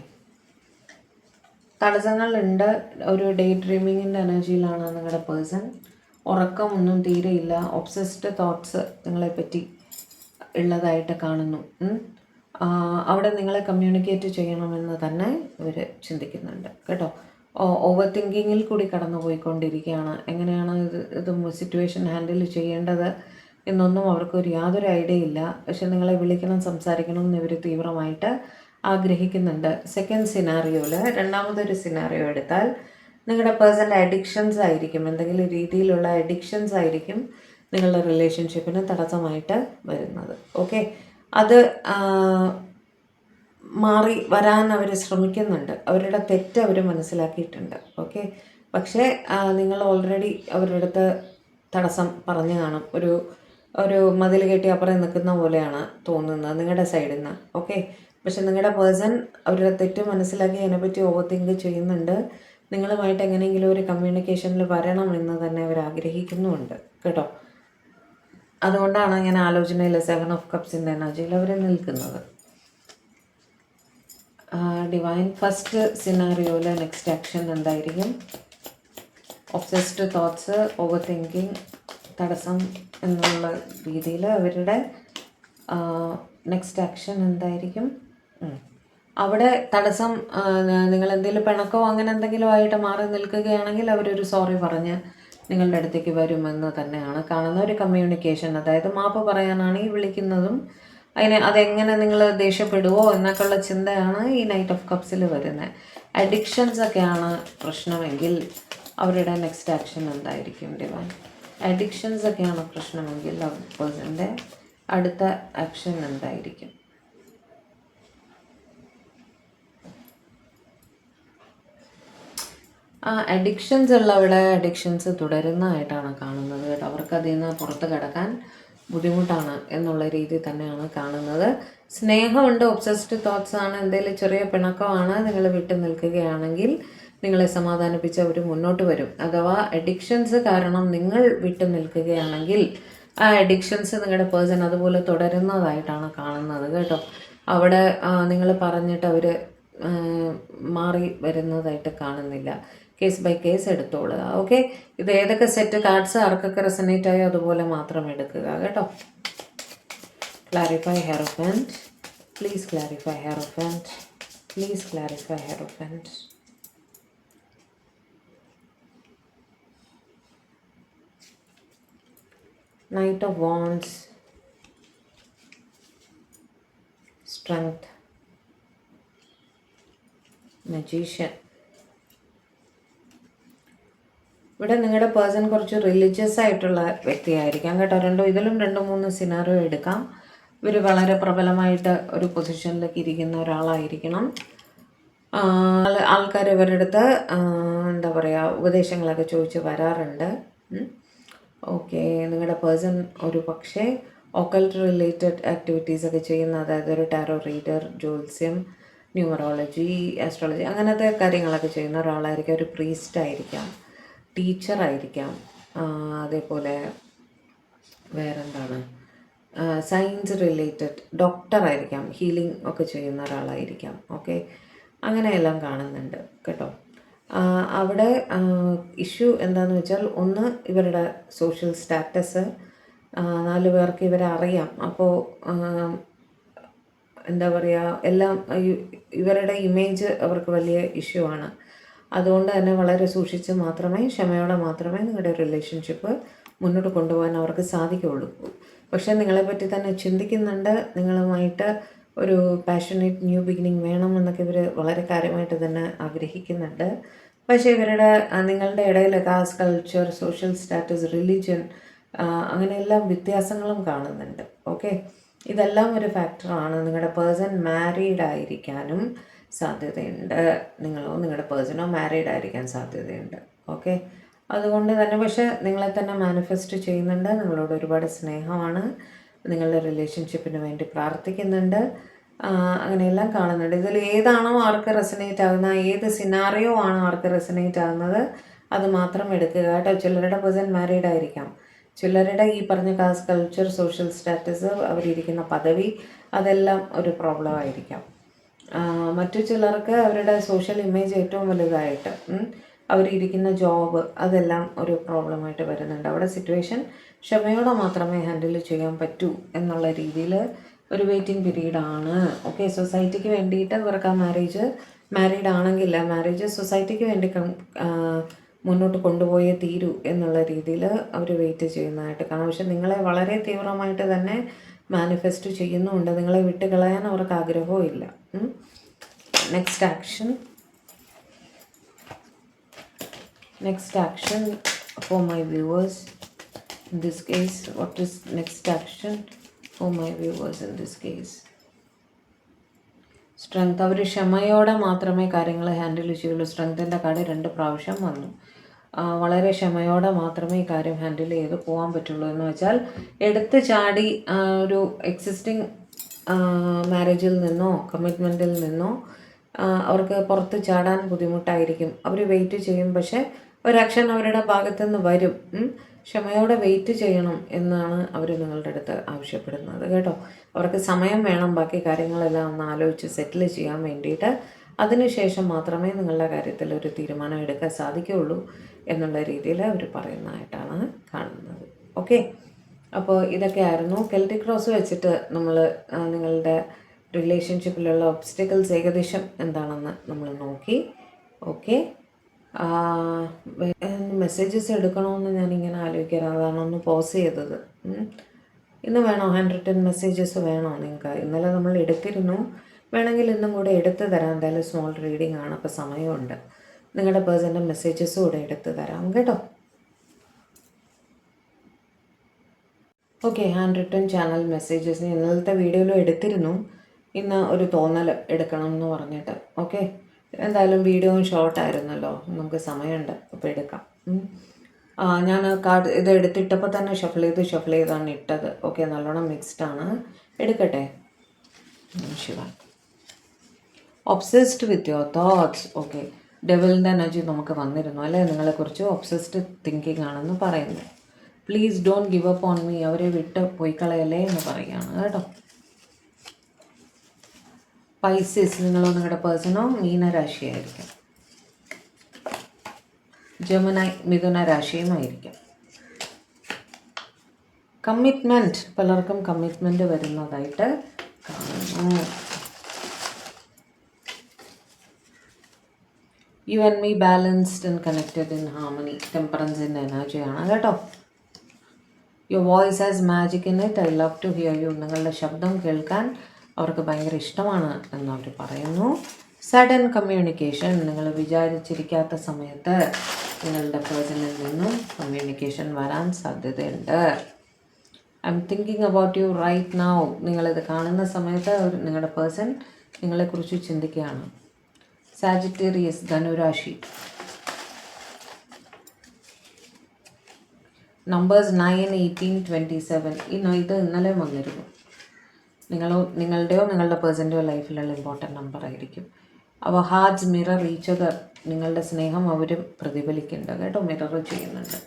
തടസ്സങ്ങളുണ്ട്. ഒരു ഡേ ഡ്രീമിങ്ങിൻ്റെ എനർജിയിലാണ് നിങ്ങളുടെ പേഴ്സൺ. ഉറക്കമൊന്നും തീരെയില്ല. ഒബ്സസ്ഡ് തോട്ട്സ് നിങ്ങളെപ്പറ്റി ഉള്ളതായിട്ട് കാണുന്നു. അവിടെ നിങ്ങളെ കമ്മ്യൂണിക്കേറ്റ് ചെയ്യണമെന്ന് തന്നെ ഇവർ ചിന്തിക്കുന്നുണ്ട് കേട്ടോ. ഓവർ തിങ്കിങ്ങിൽ കൂടി കടന്നു പോയിക്കൊണ്ടിരിക്കുകയാണ്. എങ്ങനെയാണ് ഇത് സിറ്റുവേഷൻ ഹാൻഡിൽ ചെയ്യേണ്ടത് എന്നൊന്നും അവർക്കൊരു യാതൊരു ഐഡിയ ഇല്ല. പക്ഷെ നിങ്ങളെ വിളിക്കണം, സംസാരിക്കണം എന്ന് ഇവർ തീവ്രമായിട്ട് ആഗ്രഹിക്കുന്നുണ്ട്. സെക്കൻഡ് സിനാറിയോയിൽ രണ്ടാമതൊരു സിനാറിയോ എടുത്താൽ നിങ്ങളുടെ പേഴ്സണൽ അഡിക്ഷൻസ് ആയിരിക്കും, എന്തെങ്കിലും രീതിയിലുള്ള അഡിക്ഷൻസ് ആയിരിക്കും നിങ്ങളുടെ റിലേഷൻഷിപ്പിന് തടസ്സമായിട്ട് വരുന്നത്. ഓക്കെ, അത് മാറി വരാൻ അവർ ശ്രമിക്കുന്നുണ്ട്. അവരുടെ തെറ്റ് അവർ മനസ്സിലാക്കിയിട്ടുണ്ട്. ഓക്കെ, പക്ഷേ നിങ്ങൾ ഓൾറെഡി അവരുടെ അടുത്ത് തടസ്സം പറഞ്ഞു കാണും. ഒരു മതിൽ കെട്ടി അപ്പുറം നിൽക്കുന്ന പോലെയാണ് തോന്നുന്നത് നിങ്ങളുടെ സൈഡിൽ നിന്ന്. ഓക്കെ, പക്ഷെ നിങ്ങളുടെ പേഴ്സൺ അവരുടെ തെറ്റ് മനസ്സിലാക്കി അതിനെപ്പറ്റി ഓവർ തിങ്ക് ചെയ്യുന്നുണ്ട്. നിങ്ങളുമായിട്ട് എങ്ങനെയെങ്കിലും ഒരു കമ്മ്യൂണിക്കേഷനിൽ വരണം എന്ന് തന്നെ അവർ ആഗ്രഹിക്കുന്നുമുണ്ട് കേട്ടോ. അതുകൊണ്ടാണ് ഞാൻ ആലോചനയിൽ 7 ഓഫ് കപ്സിൻ്റെ എനർജിയിൽ അവർ നിൽക്കുന്നത്. ഡിവൈൻ, ഫസ്റ്റ് സിനാറിയോയിൽ നെക്സ്റ്റ് ആക്ഷൻ എന്തായിരിക്കും? ഒബ്സസ്ഡ് തോട്ട്സ്, ഓവർ തിങ്കിങ്, തടസ്സം എന്നുള്ള രീതിയിൽ അവരുടെ നെക്സ്റ്റ് ആക്ഷൻ എന്തായിരിക്കും? അവിടെ തടസ്സം നിങ്ങൾ എന്തെങ്കിലും പിണക്കോ അങ്ങനെ എന്തെങ്കിലും ആയിട്ട് മാറി നിൽക്കുകയാണെങ്കിൽ അവരൊരു സോറി പറഞ്ഞ് നിങ്ങളുടെ അടുത്തേക്ക് വരുമെന്ന് തന്നെയാണ് കാണുന്ന ഒരു കമ്മ്യൂണിക്കേഷൻ. അതായത് മാപ്പ് പറയാനാണ് ഈ വിളിക്കുന്നതും. അതെങ്ങനെ നിങ്ങൾ ദേഷ്യപ്പെടുവോ എന്നൊക്കെയുള്ള ചിന്തയാണ് ഈ നൈറ്റ് ഓഫ് കപ്സിൽ വരുന്നത്. അഡിക്ഷൻസ് ഒക്കെയാണ് പ്രശ്നമെങ്കിൽ അവരുടെ നെക്സ്റ്റ് ആക്ഷൻ എന്തായിരിക്കും ഡിവൈൻ? അഡിക്ഷൻസ് ഒക്കെയാണ് പ്രശ്നമെങ്കിൽ പേഴ്സൻ്റെ അടുത്ത ആക്ഷൻ എന്തായിരിക്കും? അഡിക്ഷൻസ് ഉള്ളവിടെ അഡിക്ഷൻസ് തുടരുന്നതായിട്ടാണ് കാണുന്നത് കേട്ടോ. അവർക്ക് അതിൽ നിന്ന് പുറത്ത് കിടക്കാൻ ബുദ്ധിമുട്ടാണ് എന്നുള്ള രീതി തന്നെയാണ് കാണുന്നത്. സ്നേഹമുണ്ട്, ഒബ്സസ്ഡ് തോട്ട്സ് ആണ്, എന്തെങ്കിലും ചെറിയ പിണക്കമാണ്. നിങ്ങൾ വിട്ടു നിൽക്കുകയാണെങ്കിൽ നിങ്ങളെ സമാധാനിപ്പിച്ച് അവർ മുന്നോട്ട് വരും. അഥവാ അഡിക്ഷൻസ് കാരണം നിങ്ങൾ വിട്ടു നിൽക്കുകയാണെങ്കിൽ ആ അഡിക്ഷൻസ് നിങ്ങളുടെ പേഴ്സൺ അതുപോലെ തുടരുന്നതായിട്ടാണ് കാണുന്നത് കേട്ടോ. അവിടെ നിങ്ങൾ പറഞ്ഞിട്ട് അവർ മാറി വരുന്നതായിട്ട് കാണുന്നില്ല. കേസ് ബൈ കേസ് എടുത്തോളുക. ഓക്കെ, ഇത് ഏതൊക്കെ സെറ്റ് കാർഡ്സ് ആർക്കൊക്കെ റെസനേറ്റ് ആയോ അതുപോലെ മാത്രം എടുക്കുക കേട്ടോ. Clarify hierophant, please clarify hierophant, please clarify hierophant. Knight of Wands, Strength, Magician. ഇവിടെ നിങ്ങളുടെ പേഴ്സൺ കുറച്ച് റിലീജിയസ് ആയിട്ടുള്ള വ്യക്തിയായിരിക്കാം കേട്ടോ. ഇതിലും 2-3 സിനാറിയോ എടുക്കാം. ഇവർ വളരെ പ്രബലമായിട്ട് ഒരു പൊസിഷനിലേക്ക് ഇരിക്കുന്ന ഒരാളായിരിക്കണം. ആൾക്കാർ ഇവരുടെ അടുത്ത് എന്താ പറയുക ഉപദേശങ്ങളൊക്കെ ചോദിച്ച് വരാറുണ്ട്. ഓക്കെ, നിങ്ങളുടെ പേഴ്സൺ ഒരു പക്ഷേ ഒക്കൾട്ട് റിലേറ്റഡ് ആക്ടിവിറ്റീസ് ഒക്കെ ചെയ്യുന്ന, അതായത് ഒരു ടാരോ റീഡർ, ജ്യോത്സ്യം, ന്യൂമറോളജി, ആസ്ട്രോളജി അങ്ങനത്തെ കാര്യങ്ങളൊക്കെ ചെയ്യുന്ന ഒരാളായിരിക്കാം. ഒരു പ്രീസ്റ്റ് ആയിരിക്കാം, ടീച്ചറായിരിക്കാം, അതേപോലെ വേറെന്താണ്, സയൻസ് റിലേറ്റഡ് ഡോക്ടറായിരിക്കാം, ഹീലിംഗ് ഒക്കെ ചെയ്യുന്ന ഒരാളായിരിക്കാം. ഓക്കെ, അങ്ങനെയെല്ലാം കാണുന്നുണ്ട് കേട്ടോ. അവിടെ ഇഷ്യൂ എന്താണെന്ന് വെച്ചാൽ, ഒന്ന് ഇവരുടെ സോഷ്യൽ സ്റ്റാറ്റസ്, 4 പേർക്ക് ഇവരെ അറിയാം. അപ്പോൾ എന്താ പറയുക, എല്ലാം ഇവരുടെ ഇമേജ് അവർക്ക് വലിയ ഇഷ്യൂ ആണ്. അതുകൊണ്ട് തന്നെ വളരെ സൂക്ഷിച്ച് മാത്രമേ, ക്ഷമയോടെ മാത്രമേ നിങ്ങളുടെ റിലേഷൻഷിപ്പ് മുന്നോട്ട് കൊണ്ടുപോകാൻ അവർക്ക് സാധിക്കുകയുള്ളൂ. പക്ഷേ നിങ്ങളെപ്പറ്റി തന്നെ ചിന്തിക്കുന്നുണ്ട്, നിങ്ങളുമായിട്ട് ഒരു പാഷനേറ്റ് ന്യൂ ബിഗിനിങ് വേണമെന്നൊക്കെ ഇവർ വളരെ കാര്യമായിട്ട് തന്നെ ആഗ്രഹിക്കുന്നുണ്ട്. പക്ഷേ ഇവരുടെ നിങ്ങളുടെ ഇടയിൽ caste, culture, social status, religion അങ്ങനെയെല്ലാം വ്യത്യാസങ്ങളും കാണുന്നുണ്ട്. ഓക്കെ, ഇതെല്ലാം ഒരു ഫാക്ടറാണ്. നിങ്ങളുടെ പേഴ്സൺ മാരീഡ് ആയിരിക്കാനും സാധ്യതയുണ്ട്. നിങ്ങളോ നിങ്ങളുടെ പേഴ്സണോ മാരീഡ് ആയിരിക്കാൻ സാധ്യതയുണ്ട്. ഓക്കെ, അതുകൊണ്ട് തന്നെ പക്ഷേ നിങ്ങളെ തന്നെ മാനിഫെസ്റ്റ് ചെയ്യുന്നുണ്ട്. നിങ്ങളോട് ഒരുപാട് സ്നേഹമാണ്, നിങ്ങളുടെ റിലേഷൻഷിപ്പിന് വേണ്ടി പ്രാർത്ഥിക്കുന്നുണ്ട്. അങ്ങനെയെല്ലാം കാണുന്നുണ്ട്. ഇതിൽ ഏതാണോ ആർക്ക് റെസനേറ്റ് ആകുന്ന, ഏത് സിനാറിയോ ആണോ ആർക്ക് റെസനേറ്റ് ആകുന്നത് അത് മാത്രം എടുക്കുക കേട്ടോ. ചിലരുടെ പേഴ്സൺ മാരീഡ് ആയിരിക്കാം, ചിലരുടെ ഈ പറഞ്ഞ കാസ്റ്റ്, കൾച്ചർ, സോഷ്യൽ സ്റ്റാറ്റസ്, അവരിയ്ക്കുന്ന പദവി അതെല്ലാം ഒരു പ്രോബ്ലം ആയിരിക്കാം. മറ്റു ചിലർക്ക് അവരുടെ സോഷ്യൽ ഇമേജ് ഏറ്റവും വലുതായിട്ട്, അവരിയ്ക്കുന്ന ജോബ് അതെല്ലാം ഒരു പ്രോബ്ലമായിട്ട് വരുന്നുണ്ട്. അവിടെ സിറ്റുവേഷൻ ക്ഷമയോടെ മാത്രമേ ഹാൻഡിൽ ചെയ്യാൻ പറ്റൂ എന്നുള്ള രീതിയിൽ ഒരു വെയിറ്റിംഗ് പീരീഡാണ്. ഓക്കെ, സൊസൈറ്റിക്ക് വേണ്ടിയിട്ട് അവർക്ക് ആ മാരീഡ് ആണെങ്കിൽ ആ മാരേജ് സൊസൈറ്റിക്ക് വേണ്ടി മുന്നോട്ട് കൊണ്ടുപോയേ തീരൂ എന്നുള്ള രീതിയിൽ അവർ വെയിറ്റ് ചെയ്യുന്നതായിട്ട് കാണാം. പക്ഷെ നിങ്ങളെ വളരെ തീവ്രമായിട്ട് തന്നെ മാനിഫെസ്റ്റ് ചെയ്യുന്നുമുണ്ട്. നിങ്ങളെ വിട്ട് കളയാൻ അവർക്ക് ആഗ്രഹവും ഇല്ല. Next action for my viewers in this case. What is next action for my viewers in this case? Strength. അവർ ക്ഷമയോടെ മാത്രമേ കാര്യങ്ങൾ ഹാൻഡിൽ ചെയ്യുള്ളൂ. സ്ട്രെങ്തിൻ്റെ കാർഡ് 2 പ്രാവശ്യം വന്നു. വളരെ ക്ഷമയോടെ മാത്രമേ ഈ കാര്യം ഹാൻഡിൽ ചെയ്ത് പോകാൻ പറ്റുള്ളൂ. എന്ന് വെച്ചാൽ എടുത്ത് ചാടി ഒരു എക്സിസ്റ്റിംഗ് മാരേജിൽ നിന്നോ കമ്മിറ്റ്മെൻറ്റിൽ നിന്നോ അവർക്ക് പുറത്ത് ചാടാൻ ബുദ്ധിമുട്ടായിരിക്കും. അവർ വെയിറ്റ് ചെയ്യും, പക്ഷേ ഒരു ആക്ഷൻ അവരുടെ ഭാഗത്തുനിന്ന് വരും. ക്ഷമയോടെ വെയിറ്റ് ചെയ്യണം എന്നാണ് അവർ നിങ്ങളുടെ അടുത്ത് ആവശ്യപ്പെടുന്നത് കേട്ടോ. അവർക്ക് സമയം വേണം ബാക്കി കാര്യങ്ങളെല്ലാം ഒന്ന് ആലോചിച്ച് സെറ്റിൽ ചെയ്യാൻ വേണ്ടിയിട്ട്. അതിനുശേഷം മാത്രമേ നിങ്ങളുടെ കാര്യത്തിൽ ഒരു തീരുമാനം എടുക്കാൻ സാധിക്കുകയുള്ളൂ എന്നുള്ള രീതിയിൽ അവർ പറയുന്നതായിട്ടാണ് കാണുന്നത്. ഓക്കെ, അപ്പോൾ ഇതൊക്കെയായിരുന്നു കെൽറ്റിക് ക്രോസ് വെച്ചിട്ട് നമ്മൾ നിങ്ങളുടെ റിലേഷൻഷിപ്പിലുള്ള ഒബ്സ്റ്റക്കിൾസ് ഏകദേശം എന്താണെന്ന് നമ്മൾ നോക്കി. ഓക്കെ, മെസ്സേജസ് എടുക്കണമെന്ന് ഞാനിങ്ങനെ ആലോചിക്കാറ്, അതാണ് ഒന്ന് പോസ് ചെയ്തത്. ഇന്ന് വേണോ 110 മെസ്സേജസ് വേണോ നിങ്ങൾക്ക്? ഇന്നലെ നമ്മൾ എടുത്തിരുന്നു, വേണമെങ്കിൽ ഇന്നും കൂടെ എടുത്തു തരാം. എന്തായാലും സ്മോൾ റീഡിംഗ് ആണ്, അപ്പോൾ സമയമുണ്ട്. നിങ്ങളുടെ പേഴ്സൻ്റെ മെസ്സേജസ് കൂടെ എടുത്തു തരാം കേട്ടോ. ഓക്കെ, 110 ചാനൽ മെസ്സേജസ് ഇന്നലത്തെ വീഡിയോയിലും എടുത്തിരുന്നു. ഇന്ന് ഒരു തോന്നൽ എടുക്കണം എന്ന് പറഞ്ഞിട്ട്. ഓക്കെ, എന്തായാലും വീഡിയോയും ഷോർട്ടായിരുന്നല്ലോ, നമുക്ക് സമയമുണ്ട്, അപ്പോൾ എടുക്കാം. ഞാൻ കാർഡ് ഇത് എടുത്തിട്ടപ്പോൾ തന്നെ ഷഫിൾ ചെയ്താണ് ഇട്ടത്. ഓക്കെ, നല്ലോണം മിക്സ്ഡ് ആണ്. എടുക്കട്ടെ. Shiva, obsessed with your thoughts. Okay, ഡെവിലിൻ്റെ എനർജി നമുക്ക് വന്നിരുന്നു അല്ലേ? നിങ്ങളെക്കുറിച്ച് ഒബ്സസ്ഡ് തിങ്കിങ് ആണെന്ന് പറയുന്നത്. Please don't give up on me. അവരെ വിട്ട് പോയി കളയല്ലേ എന്ന് പറയുകയാണ് കേട്ടോ. പൈസസ്, നിങ്ങളോ നിങ്ങളുടെ പേഴ്സണോ മീനരാശിയായിരിക്കും. ജെമിനായി മിഥുന രാശിയുമായിരിക്കും. കമ്മിറ്റ്മെൻറ്റ്, പലർക്കും കമ്മിറ്റ്മെൻറ്റ് വരുന്നതായിട്ട് കാണുന്നു. You and me balanced and connected in harmony. ടെമ്പറൻസിൻ്റെ എനർജിയാണ് കേട്ടോ. Your voice has magic in it. I love to hear you. നിങ്ങളുടെ ശബ്ദം കേൾക്കാൻ അവർക്ക് ഭയങ്കര ഇഷ്ടമാണ് എന്നവർ പറയുന്നു. സഡൻ കമ്മ്യൂണിക്കേഷൻ, നിങ്ങൾ വിചാരിച്ചിരിക്കാത്ത സമയത്ത് നിങ്ങളുടെ പേഴ്സണിൽ നിന്നും കമ്മ്യൂണിക്കേഷൻ വരാൻ സാധ്യതയുണ്ട്. I'm thinking about you right now. നിങ്ങളിത് കാണുന്ന സമയത്ത് നിങ്ങളുടെ പേഴ്സൺ നിങ്ങളെക്കുറിച്ച് ചിന്തിക്കുകയാണ്. സാജിറ്റേറിയസ്, ധനുരാശി. നമ്പേഴ്സ് 9, 18, 27. ഇത് ഇന്നലെ വന്നിരുന്നു. നിങ്ങളുടെയോ നിങ്ങളുടെ പേഴ്സൻ്റെയോ ലൈഫിലുള്ള ഇമ്പോർട്ടൻ്റ് നമ്പർ ആയിരിക്കും. അപ്പോൾ ഹാർട്ട്സ് മിറർ ഈച്ച് അതർ. നിങ്ങളുടെ സ്നേഹം അവരും പ്രതിഫലിക്കുന്നുണ്ട് കേട്ടോ, മിറർ ചെയ്യുന്നുണ്ട്.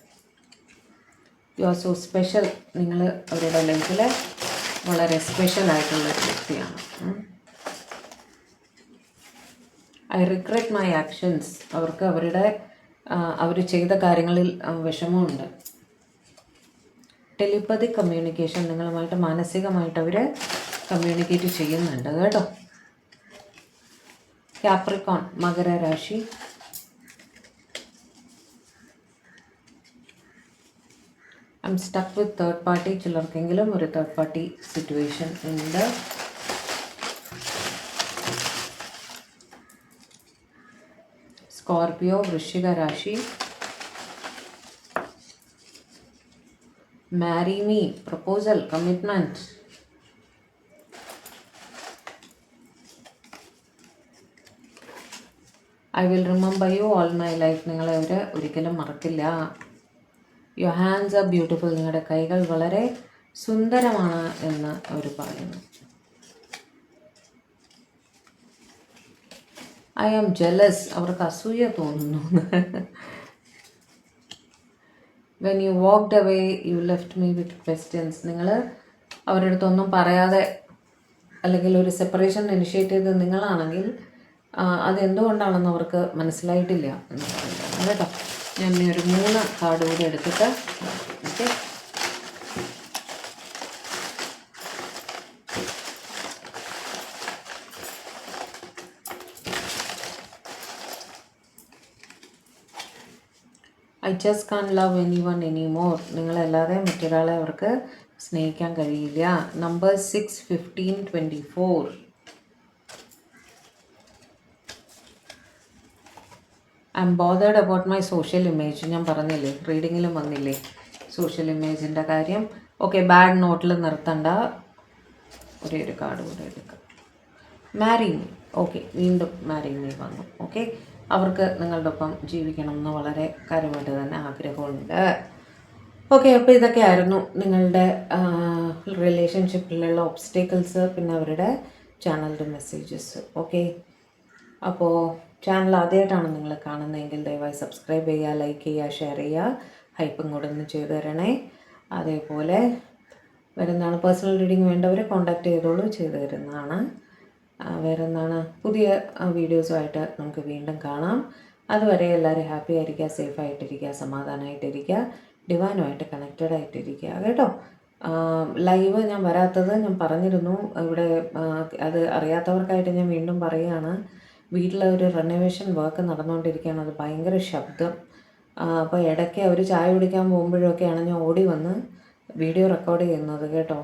You are so special. നിങ്ങൾ അവരുടെ ലൈഫിൽ വളരെ സ്പെഷ്യൽ ആയിട്ടുള്ളൊരു വ്യക്തിയാണ്. I regret my actions. അവർക്ക് അവർ ചെയ്ത കാര്യങ്ങളിൽ വിഷമമുണ്ട്. Telepathic communication. നിങ്ങളുമായിട്ട് മാനസികമായിട്ട് അവർ കമ്മ്യൂണിക്കേറ്റ് ചെയ്യുന്നുണ്ട് കേട്ടോ. കാപ്രിക്കോൺ, മകര രാശി. I'm stuck with third party. ചിലർക്കെങ്കിലും ഒരു തേർഡ് പാർട്ടി സിറ്റുവേഷൻ ഉണ്ട്. സ്കോർപിയോ, വൃശ്ചിക രാശി. Marry me, proposal, commitment. I will remember you all my life. നിങ്ങളെ അവർ ഒരിക്കലും മറക്കില്ല. Your hands are beautiful. നിങ്ങളുടെ കൈകൾ വളരെ സുന്ദരമാണ് എന്ന് അവർ പറയുന്നു. I am jealous. അവർക്ക് അസൂയ തോന്നുന്നു. When you walked away you left me with questions. നിങ്ങൾ അവരുടെ അടുത്തൊന്നും പറയാതെ അല്ലെങ്കിൽ ഒരു സെപ്പറേഷൻ ഇനിഷ്യേറ്റ് ചെയ്തത് നിങ്ങളാണെങ്കിൽ അതെന്തുകൊണ്ടാണെന്ന് അവർക്ക് മനസ്സിലായിട്ടില്ല എന്ന് പറയുന്നത് കേട്ടോ. ഞാൻ ഇനി ഒരു 3 കാർഡ് കൂടി എടുത്തിട്ട് okay. I just can love anyone anymore. നിങ്ങളല്ലാതെ മറ്റൊരാളെ അവർക്ക് സ്നേഹിക്കാൻ കഴിയില്ല. Number 6, 15, 24. I'm bothered about my social image. ഞാൻ പറഞ്ഞില്ലേ, റീഡിങ്ങിലും വന്നില്ലേ സോഷ്യൽ ഇമേജിൻ്റെ കാര്യം. ഓക്കെ, ബാഡ് നോട്ടിൽ നിർത്തണ്ട. ഒരു കാർഡ് കൂടെ എടുക്കാം. Marry me. ഓക്കെ, വീണ്ടും മാരി മീ വന്നു. ഓക്കെ, അവർക്ക് നിങ്ങളുടെ ഒപ്പം ജീവിക്കണം എന്ന് വളരെ കാര്യമായിട്ട് തന്നെ ആഗ്രഹമുണ്ട്. ഓക്കെ, അപ്പോൾ ഇതൊക്കെയായിരുന്നു നിങ്ങളുടെ റിലേഷൻഷിപ്പിലുള്ള ഒബ്സ്റ്റേക്കിൾസ്, പിന്നെ അവരുടെ ചാനലിൻ്റെ മെസ്സേജസ്. ഓക്കെ, അപ്പോൾ ചാനൽ ആദ്യമായിട്ടാണ് നിങ്ങൾ കാണുന്നതെങ്കിൽ ദയവായി സബ്സ്ക്രൈബ് ചെയ്യുക, ലൈക്ക് ചെയ്യുക, ഷെയർ ചെയ്യുക, ഹൈപ്പും കൂടെ ഒന്ന് ചെയ്തു തരണേ. അതേപോലെ വേറെന്താണ്, പേഴ്സണൽ റീഡിങ് വേണ്ടവർ കോൺടാക്റ്റ് ചെയ്തോളൂ, ചെയ്തു തരുന്നതാണ്. വേറെന്താണ്, പുതിയ വീഡിയോസുമായിട്ട് നമുക്ക് വീണ്ടും കാണാം. അതുവരെ എല്ലാവരും ഹാപ്പി ആയിരിക്കുക, സേഫ് ആയിട്ടിരിക്കുക, സമാധാനമായിട്ടിരിക്കുക, ഡിവൈനുമായിട്ട് കണക്റ്റഡ് ആയിട്ടിരിക്കുക കേട്ടോ. ലൈവ് ഞാൻ വരാത്തത് ഞാൻ പറഞ്ഞിരുന്നു ഇവിടെ. അത് അറിയാത്തവർക്കായിട്ട് ഞാൻ വീണ്ടും പറയുകയാണ്. വീട്ടിലൊരു റെനോവേഷൻ വർക്ക് നടന്നുകൊണ്ടിരിക്കുകയാണ്. അത് ഭയങ്കര ശബ്ദം. അപ്പോൾ ഇടയ്ക്ക് അവർ ചായ കുടിക്കാൻ പോകുമ്പോഴൊക്കെയാണ് ഞാൻ ഓടി വന്ന് വീഡിയോ റെക്കോർഡ് ചെയ്യുന്നത് കേട്ടോ.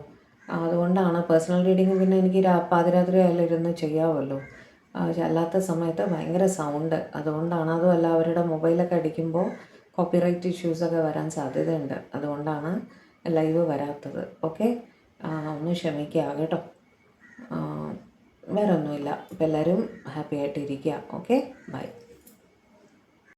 അതുകൊണ്ടാണ്. പേഴ്സണൽ റീഡിങ് പിന്നെ എനിക്ക് പാതിരാത്രി ആയാലും ഇരുന്ന് ചെയ്യാമല്ലോ. അല്ലാത്ത സമയത്ത് ഭയങ്കര സൗണ്ട്. അതുകൊണ്ടാണ്. അതുമല്ല, അവരുടെ മൊബൈലൊക്കെ അടിക്കുമ്പോൾ കോപ്പിറൈറ്റ് ഇഷ്യൂസൊക്കെ വരാൻ സാധ്യതയുണ്ട്. അതുകൊണ്ടാണ് ലൈവ് വരാത്തത്. ഓക്കെ, ഒന്ന് ക്ഷമിക്കുക കേട്ടോ. വേറെ ഒന്നുമില്ല. അപ്പോൾ എല്ലാവരും ഹാപ്പി ആയിട്ടിരിക്കുക. Okay, by.